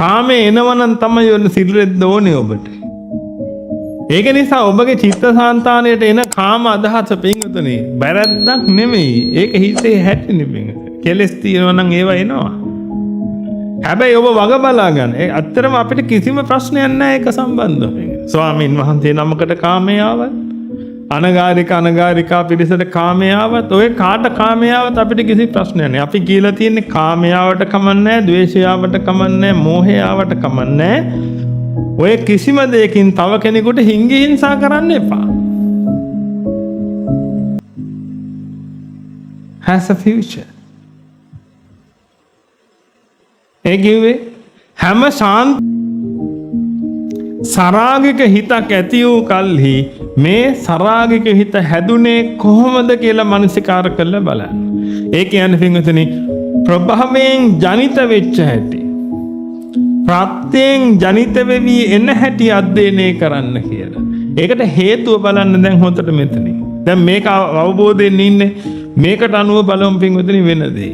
කාමේ එනවනම් තමයි ඔන්න සිල්රෙද්ද ඕනේ ඔබට. ඒක නිසා ඔබගේ චිත්තසංතානයට එන කාම අදහස පින්වතුනි බැරද්දක් නෙමෙයි. ඒක හිතේ හැටෙන පින්වතුනි. කෙලස් තියෙනවා නම් ඒවා එනවා. හැබැයි ඔබ වග බලා ගන්න. ඒ ඇත්තටම අපිට කිසිම ප්‍රශ්නයක් නැහැ ඒක සම්බන්ධව. ස්වාමීන් වහන්සේ නමකට කාමයේ ආවත්, අනගාരികා පිරිසට කාමයේ ආවත්, ඔය කාට කාමයේ ආවත් අපිට කිසි ප්‍රශ්නයක් නැහැ. අපි කියලා තියෙන්නේ කාමයේ ආවට කමන්නේ නැහැ, ද්වේෂය ආවට කමන්නේ නැහැ, මෝහය ආවට කමන්නේ නැහැ. ඔය කිසිම දෙයකින් තව කෙනෙකුට හිංගි හිංසා කරන්න එපා. Has a future. ඒ කිව්වේ හැම සරාගික හිතක් ඇති වූ කල්හි මේ සරාගික හිත හැදුනේ කොහොමද කියලා මනසිකාර කරලා බලන්න. ඒ කියන්නේ පින්වතුනි ප්‍රභවයෙන් ජනිත වෙච්ච හැටි, ප්‍රත්‍යයෙන් ජනිත වෙවි එන හැටි අධ්‍යයනය කරන්න කියලා. ඒකට හේතුව බලන්න දැන් හොතට මෙතනින්. දැන් මේක අවබෝධයෙන් ඉන්නේ මේකට අනුව බලමු පින්වතුනි වෙන දේ.